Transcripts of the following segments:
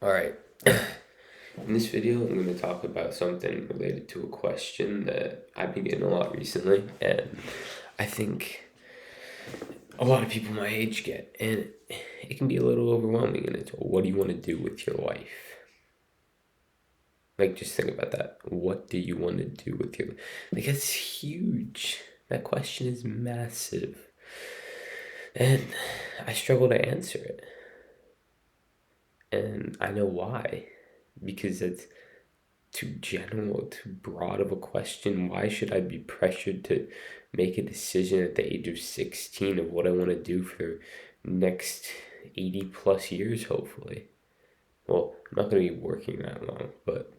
All right. In this video, I'm going to talk about something related to a question that I've been getting a lot recently, and I think a lot of people my age get, and it can be a little overwhelming. And it's, what do you want to do with your life? Like, just think about that. What do you want to do with your life? Like, that's huge. That question is massive, and I struggle to answer it, and I know why, because it's too general, too broad of a question. Why should I be pressured to make a decision at the age of 16 of what I want to do for next 80 plus years, hopefully? Well, I'm not going to be working that long, but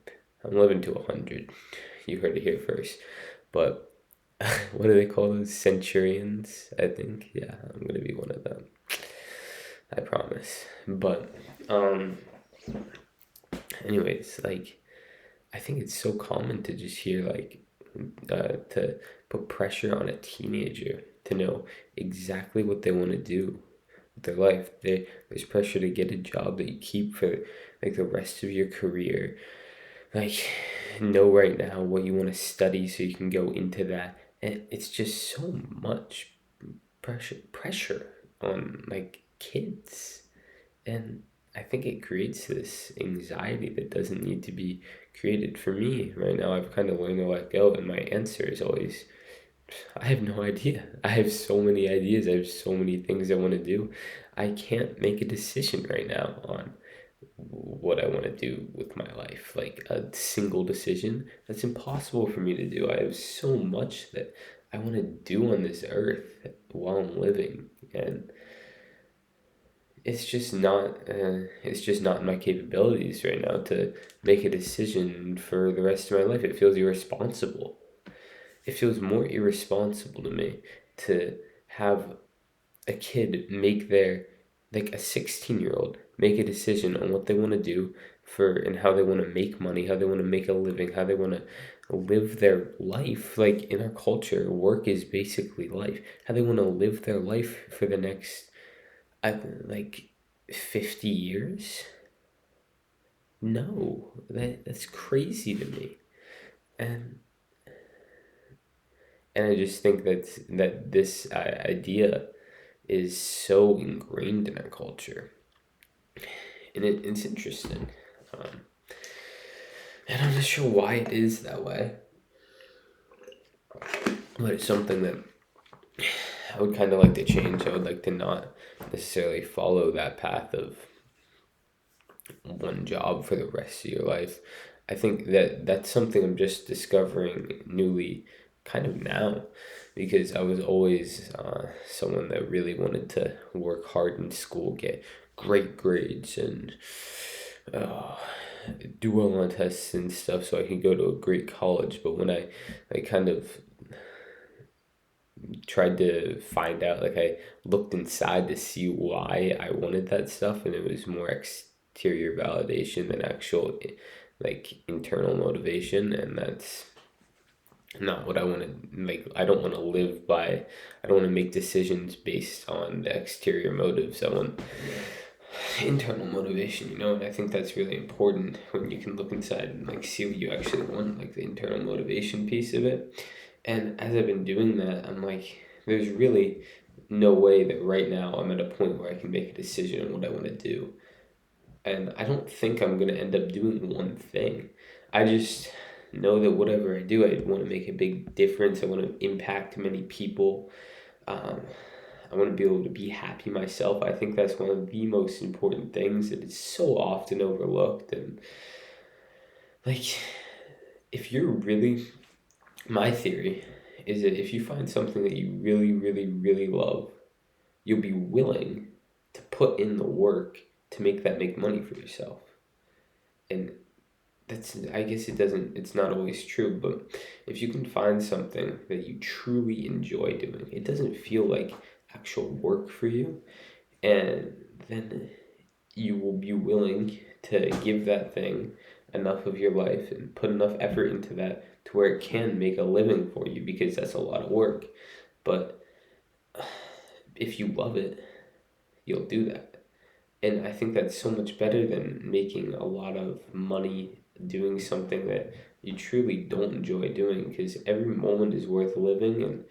I'm living to 100. You heard it here first. But what do they call those? Centurions, I think. Yeah, I'm going to be one of them. I promise. But, anyways, like, I think it's so common to just hear to put pressure on a teenager to know exactly what they want to do with their life. There's pressure to get a job that you keep for like the rest of your career. Like, know right now what you want to study so you can go into that. And it's just so much pressure on like kids. And I think it creates this anxiety that doesn't need to be created. For me right now, I've kind of learned to let go, and my answer is always, I have no idea. I have so many ideas. I have so many things I want to do. I can't make a decision right now on what I want to do with my life. Like a single decision, that's impossible for me to do. I have so much that I want to do on this earth while I'm living, and it's just not in my capabilities right now to make a decision for the rest of my life. It feels irresponsible. It feels more irresponsible to me to have a kid make their like a 16-year-old make a decision on what they want to do for and how they want to make money, how they want to make a living, how they want to live their life. Like in our culture, work is basically life. How they want to live their life for the next like 50 years? No, that's crazy to me. And I just think that this idea is so ingrained in our culture, and it's interesting. Um, and I'm not sure why it is that way, but it's something that I would kind of like to change. I would like to not necessarily follow that path of one job for the rest of your life. I think that that's something I'm just discovering newly, kind of now, because I was always someone that really wanted to work hard in school, get great grades, and uh, do well on tests and stuff so I could go to a great college. But when I kind of tried to find out, like I looked inside to see why I wanted that stuff, and it was more exterior validation than actual like internal motivation, and that's not what I want to like. I don't want to live by. I don't want to make decisions based on the exterior motives. I want internal motivation, and I think that's really important when you can look inside and like see what you actually want, like the internal motivation piece of it. And as I've been doing that, I'm like, there's really no way that right now I'm at a point where I can make a decision on what I want to do. And I don't think I'm going to end up doing one thing. I just know that whatever I do, I want to make a big difference. I want to impact many people. Um, I want to be able to be happy myself. I think that's one of the most important things that is so often overlooked. And like, if you're really, my theory is that if you find something that you really, really, really love, you'll be willing to put in the work to make that make money for yourself. And that's, I guess it's not always true, but if you can find something that you truly enjoy doing, it doesn't feel like actual work for you, and then you will be willing to give that thing enough of your life and put enough effort into that to where it can make a living for you, because that's a lot of work. But if you love it, you'll do that. And I think that's so much better than making a lot of money doing something that you truly don't enjoy doing, because every moment is worth living. And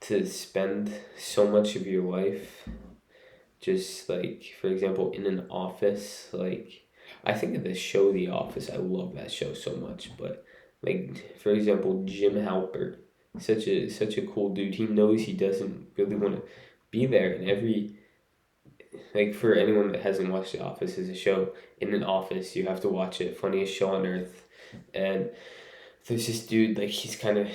to spend so much of your life just like, for example, in an office, like, I think of the show The Office. I love that show so much. But like, for example, Jim Halpert, such a cool dude. He knows he doesn't really want to be there. And every, like, for anyone that hasn't watched The Office, is a show in an office. You have to watch it. Funniest show on earth. And there's this dude, like, he's kind of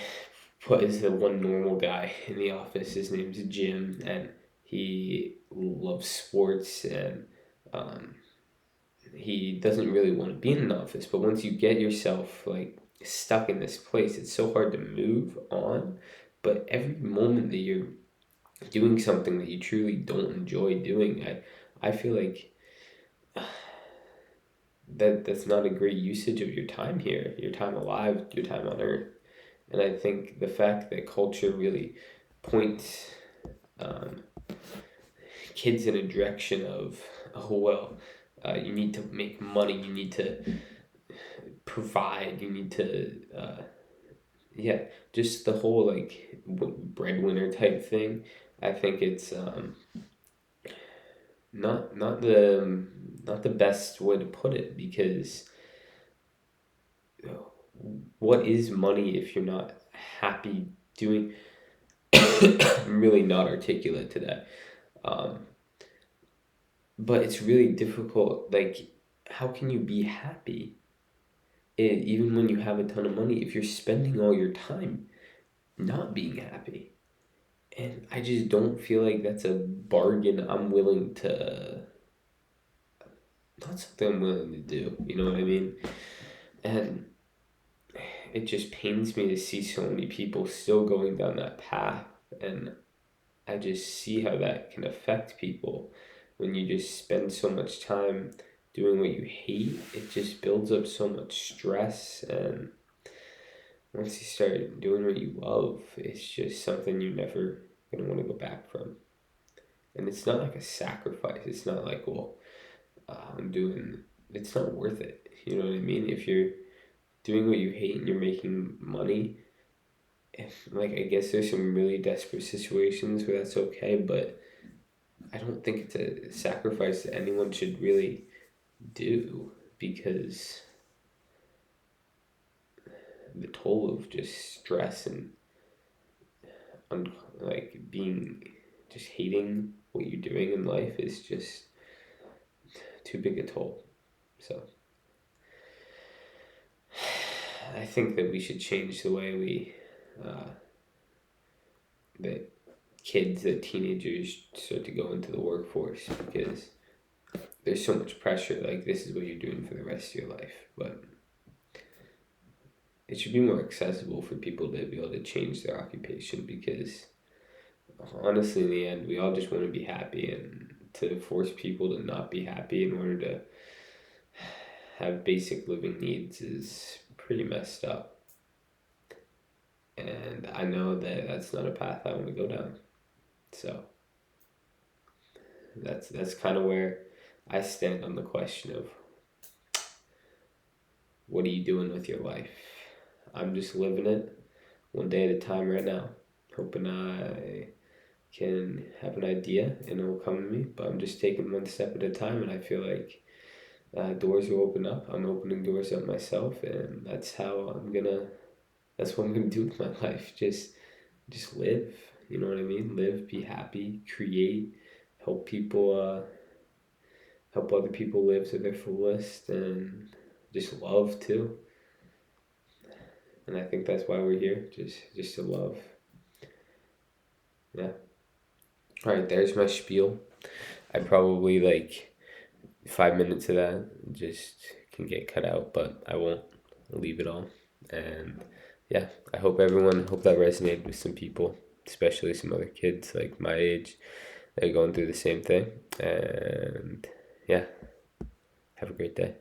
put as the one normal guy in the office. His name's Jim, and he loves sports, and um, he doesn't really want to be in an office. But once you get yourself like stuck in this place, it's so hard to move on. But every moment that you're doing something that you truly don't enjoy doing, I feel like that's not a great usage of your time here, your time alive, your time on earth. And I think the fact that culture really points um, kids in a direction of, oh, well, you need to make money, you need to provide, you need to, yeah, just the whole like breadwinner type thing. I think it's not the best way to put it, because what is money if you're not happy doing? I'm really not articulate today. Um, but it's really difficult. Like, how can you be happy even when you have a ton of money if you're spending all your time not being happy? And I just don't feel like that's a bargain I'm willing to, not something I'm willing to do. You know what I mean? And it just pains me to see so many people still going down that path. And I just see how that can affect people when you just spend so much time doing what you hate. It just builds up so much stress, and once you start doing what you love, it's just something you're never gonna want to go back from. And it's not like a sacrifice. It's not like, well, I'm doing. It's not worth it. You know what I mean? If you're doing what you hate and you're making money, if, like, I guess there's some really desperate situations where that's okay, but I don't think it's a sacrifice that anyone should really do, because the toll of just stress and like being, just hating what you're doing in life is just too big a toll. So I think that we should change the way we that that teenagers start to go into the workforce, because there's so much pressure. Like, this is what you're doing for the rest of your life. But it should be more accessible for people to be able to change their occupation, because honestly, in the end, we all just want to be happy. And to force people to not be happy in order to have basic living needs is pretty messed up. And I know that that's not a path I want to go down. So that's kind of where I stand on the question of, what are you doing with your life? I'm just living it one day at a time right now, hoping I can have an idea and it will come to me. But I'm just taking one step at a time, and I feel like doors will open up. I'm opening doors up myself, and that's what I'm gonna do with my life. Just live. You know what I mean? Live, be happy, create, help people. Help other people live to their fullest, and just love too. And I think that's why we're here, just to love. Yeah. All right, there's my spiel. I probably, like, 5 minutes of that just can get cut out, but I won't leave it all. And yeah, hope that resonated with some people, especially some other kids like my age that are going through the same thing. And yeah, have a great day.